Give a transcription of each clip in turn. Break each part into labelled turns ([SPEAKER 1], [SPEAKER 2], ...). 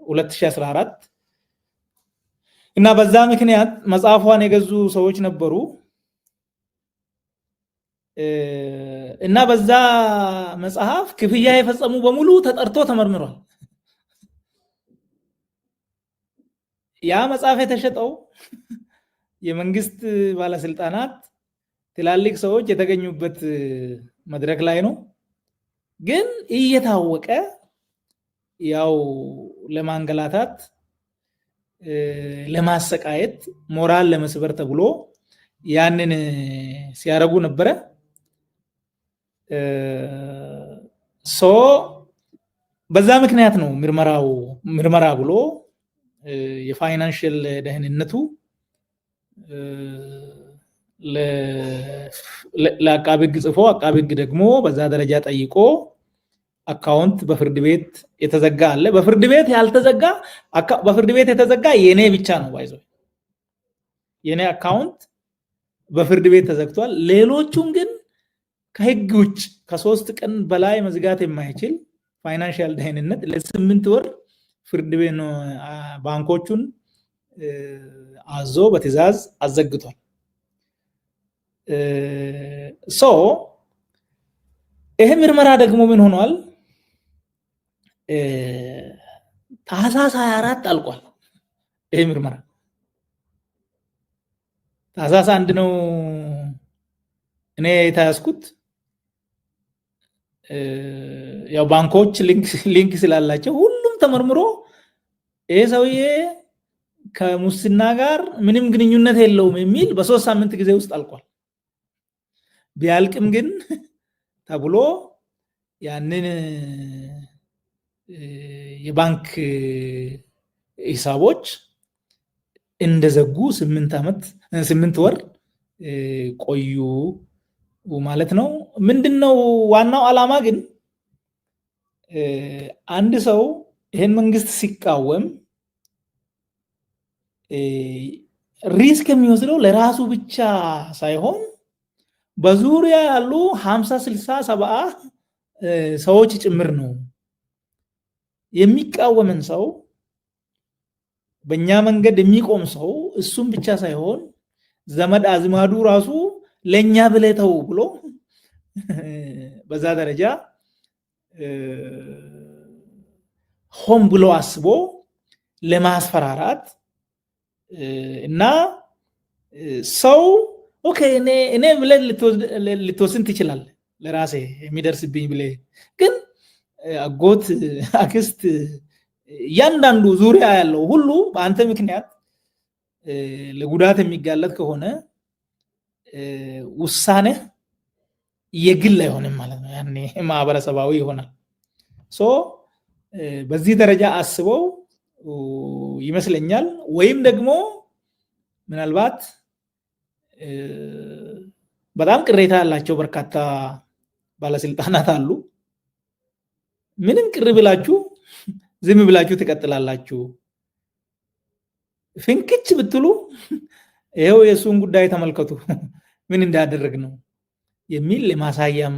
[SPEAKER 1] 2014 እና በዛ ምክንያት መጽሐፏን የገዙ ሰዎች ነበሩ እና በዛ መጽሐፍ ክፍያ የፈጸሙ በሙሉ ተጠርቶ ተመርምሯል። ያ መጽሐፍ የተሸጠው የመንግስት ባለስልጣናት ትላልቅ ሰዎች የተገኙበት መድረክ ላይ ነው። ግን እየታወቀ ያው ለማንገላታት ለማሰቃየት ሞራል ለመስበር ተብሎ ያንን ሲያረጉ ነበረ። በዛ ምክንያት ነው ምርመራ ብሎ የፋይናንሻል ደህንነቱ ለአቃቤ ሕግ ጽፎ አቃቤ ሕግ ደግሞ በዛ ደረጃ ጠይቆ አካውንት በፍርድ ቤት የተዘጋ አለ። በፍርድ ቤት የተዘጋ የኔ ብቻ ነው ባይዘው የኔ አካውንት በፍርድ ቤት ተዘግቷል። ሌሎቹን ግን ከህግ ውጭ ከ3 ቀን በላይ መዝጋት የማይችል ፋይናንሻል ደህንነት ለ8 ወር ፍርድ ቤት ነው ባንኮቹን አዞ በትዕዛዝ አዘግቷል። ይሄ ምርመራ ደግሞ ምን ሆኗል? ታህሳስ 24 አልቋል። ይሄ ምርመራ ታህሳስ 1 ነው እኔ የተያዝኩት። ያው ባንኮች ሊንክ ስላላቸው ሁሉም ተመርምሮ ይሄ ሰውዬ ከሙስና ጋር ምንም ግንኙነት የለውም የሚል በ3 ሳምንት ጊዜ ውስጥ አልቋል። ቢያልቅም ግን ተብሎ ያንን የባንክ ሂሳቦች እንደዘጉ 8 ወር ቆዩ ማለት ነው። ምንድነው ዋናው ዓላማ ግን አንድ ሰው ይሄን መንግስት ሲቃወም ሪስክ የሚወስደው ለራሱ ብቻ ሳይሆን በዙሪያ ያሉ 50 60 70 ሰዎች ጭምር ነው። የሚቃወምን ሰው በእኛ መንገድ የሚቆም ሰው እሱም ብቻ ሳይሆን ዘመድ አዝማዱ ራሱ ለኛ ብለተው ብሎ በዛ ደረጃ ሆም ብሎ አስቦ ለማስፈራራት እና ሰው ኦኬ እኔ ብለህ ልትወስን ትችላለህ ለራሴ የሚደርስብኝ ብለህ ግን አጎት አክስት ያንዳንዱ ዙሪያ ያለው ሁሉ በአንተ ምክንያት ለጉዳት የሚጋለጥ ከሆነ ውሳኔ የግል አይሆንም ማለት ነው። ያኔ ማህበረሰባዊ ይሆናል። በዚህ ደረጃ አስበው ይመስለኛል። ወይም ደግሞ ምናልባት በጣም ቅሬታ ያላቸው በርካታ ባለስልጣናት አሉ። ምንም ቅር ብላችሁ ዝም ብላችሁ ትቀጥላላችሁ፣ ፍንክች ብትሉ ይሄው የሱን ጉዳይ ተመልከቱ ምን እንዳደረግ ነው የሚል ለማሳያም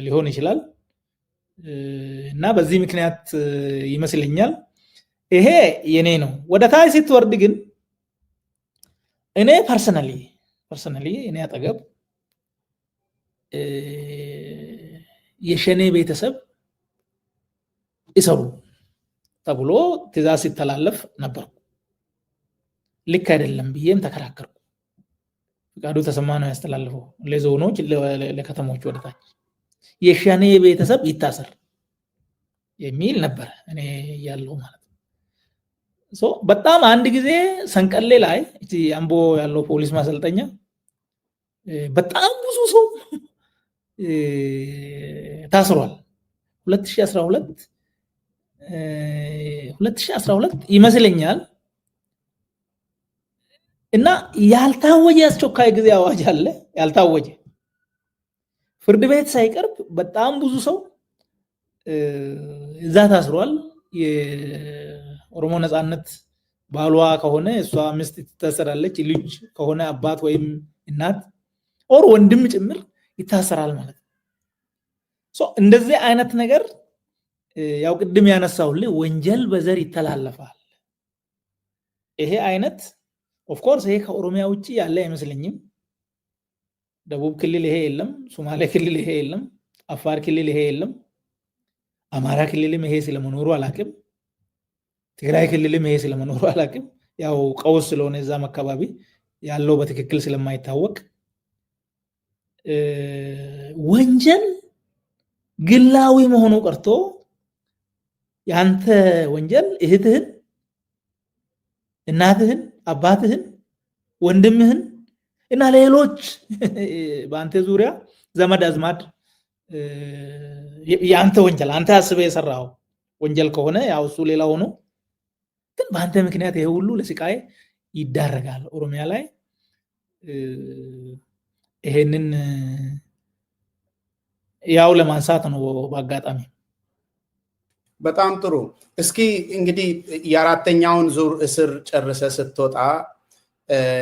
[SPEAKER 1] ሊሆን ይችላል። እና በዚህ ምክንያት ይመስለኛል ይሄ የኔ ነው። ወደ ታች ስትወርድ ግን እኔ ፐርሰናሊ እኔ አጠገብ የሸኔ ቤተሰብ ይሰሩ ተብሎ ትዕዛዝ ሲተላለፍ ነበር። ልክ አይደለም ብዬም ተከራከርኩ። ፍቃዱ ተሰማ ነው ያስተላልፈው ለዞኖች ለከተሞች ወደታች የሸኔ ቤተሰብ ይታሰር የሚል ነበር እኔ ያለው ማለት ነው። በጣም አንድ ጊዜ ሰንቀሌ ላይ እቲ አምቦ ያለው ፖሊስ ማሰልጠኛ በጣም ብዙ ሰው ታስሯል። 2012 ይመስለኛል። እና ያልታወጀ አስቸኳይ ጊዜ አዋጅ አለ። ያልታወጀ ፍርድ ቤት ሳይቀርብ በጣም ብዙ ሰው እዛ ታስሯል። የኦሮሞ ነፃነት ባሏ ከሆነ እሷ ሚስት ትታሰራለች፣ ልጅ ከሆነ አባት ወይም እናት ኦር ወንድም ጭምር ይታሰራል ማለት ነው። እንደዚህ አይነት ነገር ያው ቅድም ያነሳውልህ ወንጀል በዘር ይተላለፋል። ይሄ አይነት ኦፍ ኮርስ ይሄ ከኦሮሚያ ውጪ ያለ አይመስለኝም። ደቡብ ክልል ይሄ የለም፣ ሶማሌ ክልል ይሄ የለም፣ አፋር ክልል ይሄ የለም፣ አማራ ክልልም ይሄ ስለመኖሩ አላቅም፣ ትግራይ ክልልም ይሄ ስለመኖሩ አላቅም። ያው ቀውስ ስለሆነ እዛም አካባቢ ያለው በትክክል ስለማይታወቅ ወንጀል ግላዊ መሆኑ ቀርቶ ያንተ ወንጀል እህትህን፣ እናትህን፣ አባትህን፣ ወንድምህን እና ሌሎች በአንተ ዙሪያ ዘመድ አዝማድ ያንተ ወንጀል አንተ አስበህ የሰራው ወንጀል ከሆነ ያው እሱ ሌላ ሆኖ ግን በአንተ ምክንያት ይሄ ሁሉ ለስቃይ ይዳረጋል። ኦሮሚያ ላይ ይሄንን ያው ለማንሳት ነው በአጋጣሚ።
[SPEAKER 2] በጣም ጥሩ። እስኪ እንግዲህ የአራተኛውን ዙር እስር ጨርሰ ስትወጣ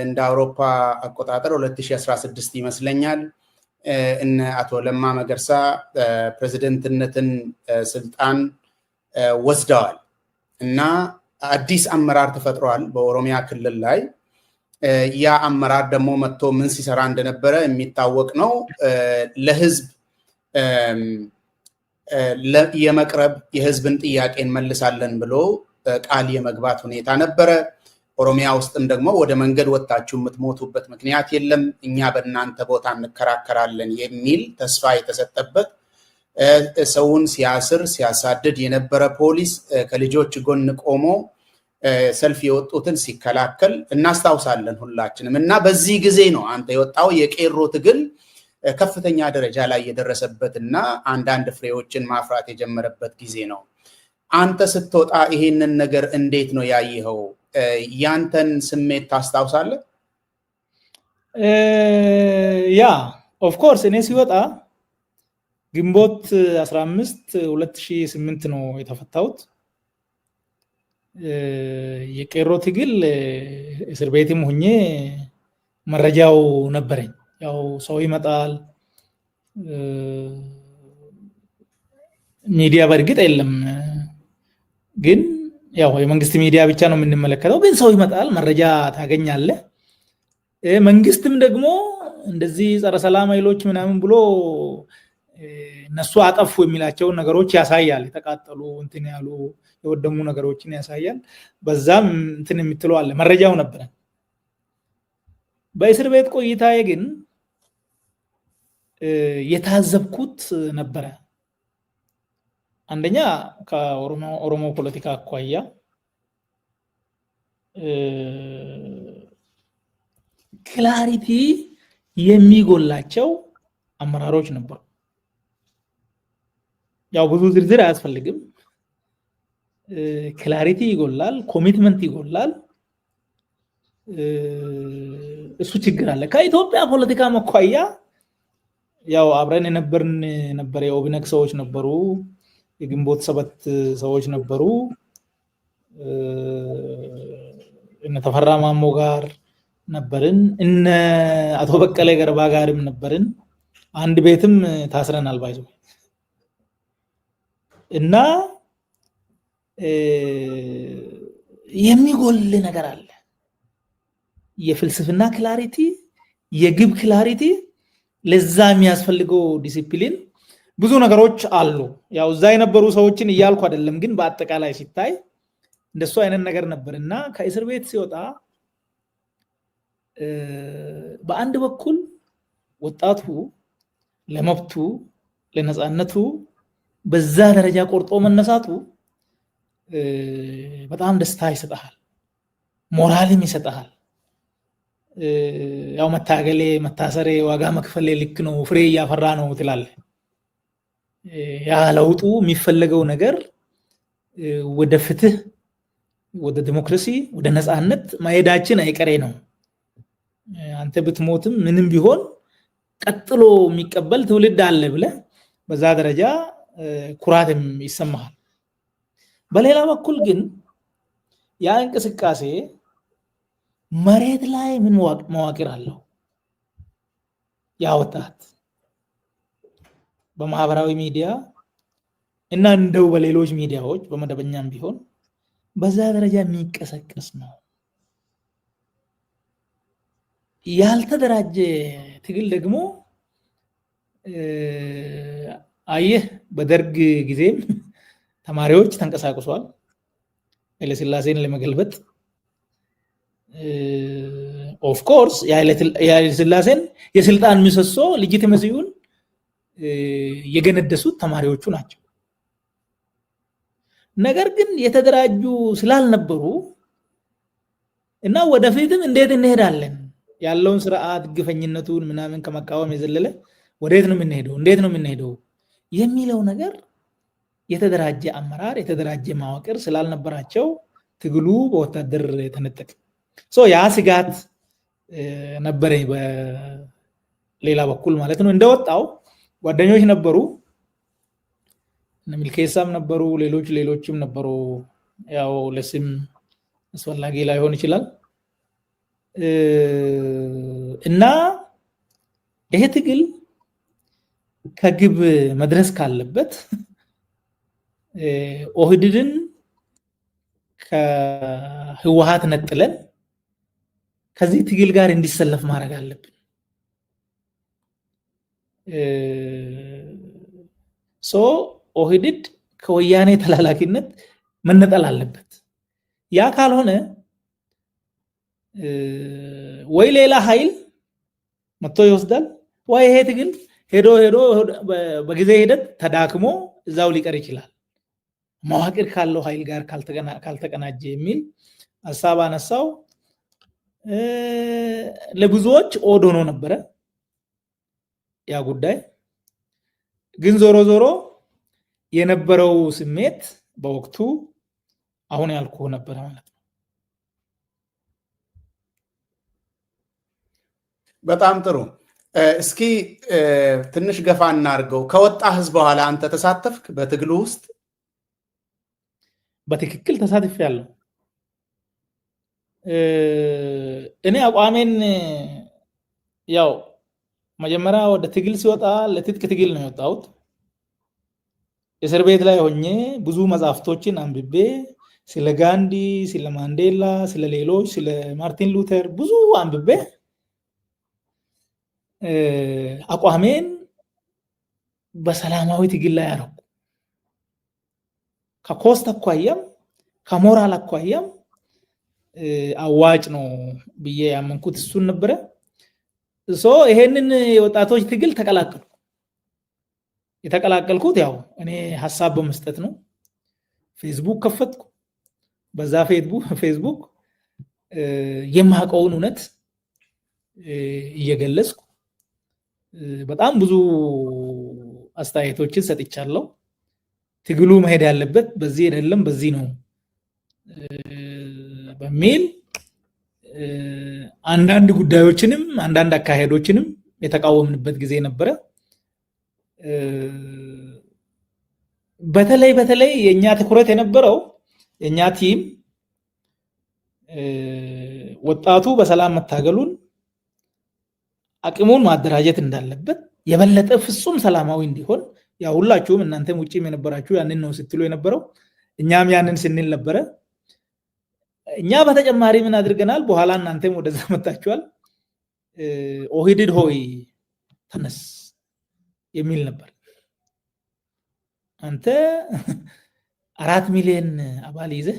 [SPEAKER 2] እንደ አውሮፓ አቆጣጠር 2016 ይመስለኛል እነ አቶ ለማ መገርሳ ፕሬዝደንትነትን ስልጣን ወስደዋል እና አዲስ አመራር ተፈጥሯል በኦሮሚያ ክልል ላይ። ያ አመራር ደግሞ መጥቶ ምን ሲሰራ እንደነበረ የሚታወቅ ነው። ለህዝብ የመቅረብ የህዝብን ጥያቄ እንመልሳለን ብሎ ቃል የመግባት ሁኔታ ነበረ። ኦሮሚያ ውስጥም ደግሞ ወደ መንገድ ወጣችሁ የምትሞቱበት ምክንያት የለም፣ እኛ በእናንተ ቦታ እንከራከራለን የሚል ተስፋ የተሰጠበት ሰውን ሲያስር ሲያሳድድ የነበረ ፖሊስ ከልጆች ጎን ቆሞ ሰልፍ የወጡትን ሲከላከል እናስታውሳለን ሁላችንም። እና በዚህ ጊዜ ነው አንተ የወጣው የቄሮ ትግል ከፍተኛ ደረጃ ላይ የደረሰበትና አንዳንድ ፍሬዎችን ማፍራት የጀመረበት ጊዜ ነው። አንተ ስትወጣ ይሄንን ነገር እንዴት ነው ያየኸው? ያንተን ስሜት ታስታውሳለህ?
[SPEAKER 1] ያ ኦፍ ኮርስ እኔ ሲወጣ ግንቦት 15 2008 ነው የተፈታሁት። የቄሮ ትግል እስር ቤትም ሆኜ መረጃው ነበረኝ። ያው ሰው ይመጣል፣ ሚዲያ በእርግጥ የለም፣ ግን ያው የመንግስት ሚዲያ ብቻ ነው የምንመለከተው። ግን ሰው ይመጣል፣ መረጃ ታገኛለህ። መንግስትም ደግሞ እንደዚህ ጸረ ሰላም ኃይሎች ምናምን ብሎ እነሱ አጠፉ የሚላቸውን ነገሮች ያሳያል። የተቃጠሉ እንትን ያሉ የወደሙ ነገሮችን ያሳያል። በዛም እንትን የምትለው አለ፣ መረጃው ነበረ። በእስር ቤት ቆይታዬ ግን የታዘብኩት ነበረ። አንደኛ ከኦሮሞ ፖለቲካ አኳያ ክላሪቲ የሚጎላቸው አመራሮች ነበሩ። ያው ብዙ ዝርዝር አያስፈልግም። ክላሪቲ ይጎላል፣ ኮሚትመንት ይጎላል። እሱ ችግር አለ። ከኢትዮጵያ ፖለቲካ አኳያ ያው አብረን የነበረ የኦብነግ ሰዎች ነበሩ፣ የግንቦት ሰባት ሰዎች ነበሩ፣ እነ ተፈራ ማሞ ጋር ነበርን፣ እነ አቶ በቀለ ገርባ ጋርም ነበርን። አንድ ቤትም ታስረናል ባይዞ እና የሚጎል ነገር አለ። የፍልስፍና ክላሪቲ፣ የግብ ክላሪቲ፣ ለዛ የሚያስፈልገው ዲሲፕሊን፣ ብዙ ነገሮች አሉ። ያው እዛ የነበሩ ሰዎችን እያልኩ አይደለም፣ ግን በአጠቃላይ ሲታይ እንደሱ አይነት ነገር ነበር እና ከእስር ቤት ሲወጣ በአንድ በኩል ወጣቱ ለመብቱ ለነፃነቱ በዛ ደረጃ ቆርጦ መነሳቱ በጣም ደስታ ይሰጣል፣ ሞራልም ይሰጣል። ያው መታገሌ መታሰሬ ዋጋ መክፈሌ ልክ ነው፣ ፍሬ እያፈራ ነው ትላለህ። ያ ለውጡ የሚፈለገው ነገር ወደ ፍትህ፣ ወደ ዲሞክራሲ፣ ወደ ነፃነት መሄዳችን አይቀሬ ነው። አንተ ብትሞትም ምንም ቢሆን ቀጥሎ የሚቀበል ትውልድ አለ ብለህ በዛ ደረጃ ኩራትም ይሰማሃል። በሌላ በኩል ግን ያ እንቅስቃሴ መሬት ላይ ምን መዋቅር አለው? ያ ወጣት በማህበራዊ ሚዲያ እና እንደው በሌሎች ሚዲያዎች በመደበኛም ቢሆን በዛ ደረጃ የሚቀሰቀስ ነው። ያልተደራጀ ትግል ደግሞ አየህ በደርግ ጊዜም ተማሪዎች ተንቀሳቅሷል ኃይለሥላሴን ለመገልበጥ። ኦፍ ኮርስ የኃይለሥላሴን የስልጣን ምሰሶ ሌጂቲመሲውን የገነደሱት ተማሪዎቹ ናቸው። ነገር ግን የተደራጁ ስላልነበሩ እና ወደፊትም እንዴት እንሄዳለን ያለውን ስርዓት ግፈኝነቱን ምናምን ከመቃወም የዘለለ ወዴት ነው የምንሄደው እንዴት ነው የምንሄደው የሚለው ነገር የተደራጀ አመራር የተደራጀ ማዋቅር ስላልነበራቸው ትግሉ በወታደር ተነጠቀ። ያ ስጋት ነበረ በሌላ በኩል ማለት ነው። እንደወጣው ጓደኞች ነበሩ፣ ሚልኬሳም ነበሩ፣ ሌሎችም ነበሩ። ያው ለስም አስፈላጊ ላይሆን ይችላል እና ይሄ ትግል ከግብ መድረስ ካለበት ኦህዴድን ከህወሓት ነጥለን ከዚህ ትግል ጋር እንዲሰለፍ ማድረግ አለብን። ኦህዴድ ከወያኔ ተላላኪነት መነጠል አለበት። ያ ካልሆነ ወይ ሌላ ኃይል መጥቶ ይወስዳል ወይ ይሄ ትግል ሄዶ በጊዜ ሂደት ተዳክሞ እዛው ሊቀር ይችላል መዋቅር ካለው ኃይል ጋር ካልተቀናጀ የሚል ሐሳብ አነሳው። ለብዙዎች ኦድ ሆኖ ነበረ ያ ጉዳይ። ግን ዞሮ ዞሮ የነበረው ስሜት በወቅቱ አሁን ያልኩ ነበረ ማለት ነው።
[SPEAKER 2] በጣም ጥሩ። እስኪ ትንሽ ገፋ እናድርገው። ከወጣ ህዝብ በኋላ አንተ ተሳተፍክ በትግሉ ውስጥ?
[SPEAKER 1] በትክክል ተሳትፌያለሁ። እኔ አቋሜን ያው መጀመሪያ ወደ ትግል ሲወጣ ለትጥቅ ትግል ነው የወጣሁት። እስር ቤት ላይ ሆኜ ብዙ መጽሐፍቶችን አንብቤ ስለ ጋንዲ፣ ስለ ማንዴላ፣ ስለ ሌሎች ስለ ማርቲን ሉተር ብዙ አንብቤ አቋሜን በሰላማዊ ትግል ላይ አደረኩ። ከኮስት አኳያም ከሞራል አኳያም አዋጭ ነው ብዬ ያመንኩት እሱን ነበረ። ይሄንን የወጣቶች ትግል ተቀላቀልኩ። የተቀላቀልኩት ያው እኔ ሐሳብ በመስጠት ነው። ፌስቡክ ከፈትኩ። በዛ ፌስቡክ የማውቀውን እውነት እየገለጽኩ በጣም ብዙ አስተያየቶችን ሰጥቻለሁ። ትግሉ መሄድ ያለበት በዚህ አይደለም በዚህ ነው በሚል አንዳንድ ጉዳዮችንም አንዳንድ አካሄዶችንም የተቃወምንበት ጊዜ ነበረ። በተለይ የኛ ትኩረት የነበረው የኛ ቲም ወጣቱ በሰላም መታገሉን አቅሙን ማደራጀት እንዳለበት የበለጠ ፍጹም ሰላማዊ እንዲሆን ያው ሁላችሁም እናንተም ውጪም የነበራችሁ ያንን ነው ስትሉ የነበረው፣ እኛም ያንን ስንል ነበረ። እኛ በተጨማሪ ምን አድርገናል? በኋላ እናንተም ወደዛ መጣችኋል። ኦህዴድ ሆይ ተነስ የሚል ነበር። አንተ 4 ሚሊዮን አባል ይዘህ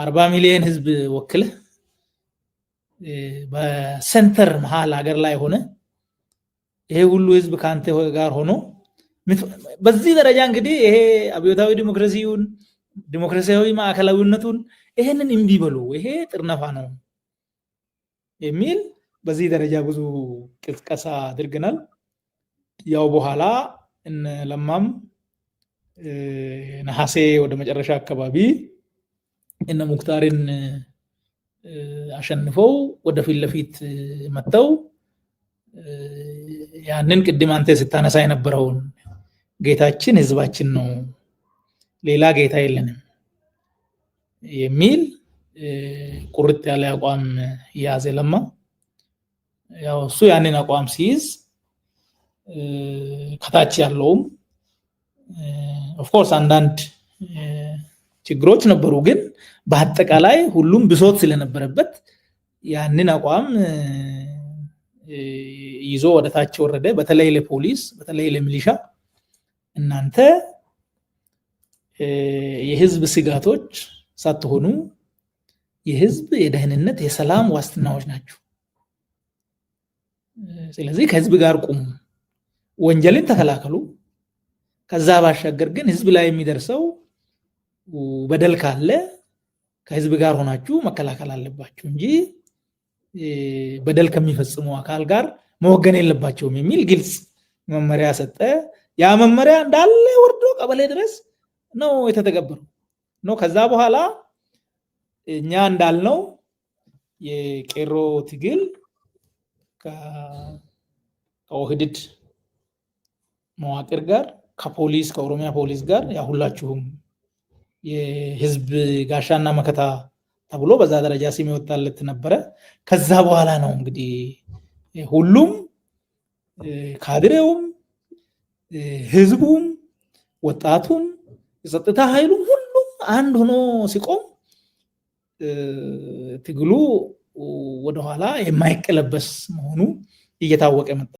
[SPEAKER 1] 40 ሚሊዮን ህዝብ ወክለህ በሰንተር መሃል ሀገር ላይ ሆነ ይሄ ሁሉ ህዝብ ካንተ ጋር ሆኖ በዚህ ደረጃ እንግዲህ ይሄ አብዮታዊ ዲሞክራሲያዊ ማዕከላዊነቱን ይሄንን እምቢ በሉ፣ ይሄ ጥርነፋ ነው የሚል በዚህ ደረጃ ብዙ ቅስቀሳ አድርገናል። ያው በኋላ እነ ለማም ነሐሴ ወደ መጨረሻ አካባቢ እነ ሙክታርን አሸንፈው ወደ ፊት ለፊት መጥተው ያንን ቅድም አንተ ስታነሳ የነበረውን ጌታችን ህዝባችን ነው ሌላ ጌታ የለንም የሚል ቁርጥ ያለ አቋም ያዘ ለማ። ያው እሱ ያንን አቋም ሲይዝ ከታች ያለውም ኦፍኮርስ አንዳንድ ችግሮች ነበሩ፣ ግን በአጠቃላይ ሁሉም ብሶት ስለነበረበት ያንን አቋም ይዞ ወደታች ወረደ። በተለይ ለፖሊስ፣ በተለይ ለሚሊሻ እናንተ የህዝብ ስጋቶች ሳትሆኑ የህዝብ የደህንነት የሰላም ዋስትናዎች ናቸው። ስለዚህ ከህዝብ ጋር ቁሙ፣ ወንጀልን ተከላከሉ። ከዛ ባሻገር ግን ህዝብ ላይ የሚደርሰው በደል ካለ ከህዝብ ጋር ሆናችሁ መከላከል አለባችሁ እንጂ በደል ከሚፈጽሙ አካል ጋር መወገን የለባቸውም የሚል ግልጽ መመሪያ ሰጠ። ያ መመሪያ እንዳለ ወርዶ ቀበሌ ድረስ ነው የተተገበረው ነው። ከዛ በኋላ እኛ እንዳልነው የቄሮ ትግል ከኦህዴድ መዋቅር ጋር ከፖሊስ ከኦሮሚያ ፖሊስ ጋር ያ ሁላችሁም የህዝብ ጋሻና መከታ ተብሎ በዛ ደረጃ ስም ይወጣለት ነበረ። ከዛ በኋላ ነው እንግዲህ ሁሉም ካድሬውም ህዝቡም ወጣቱም የጸጥታ ኃይሉም ሁሉም አንድ ሆኖ ሲቆም ትግሉ ወደኋላ የማይቀለበስ መሆኑ እየታወቀ መጣ።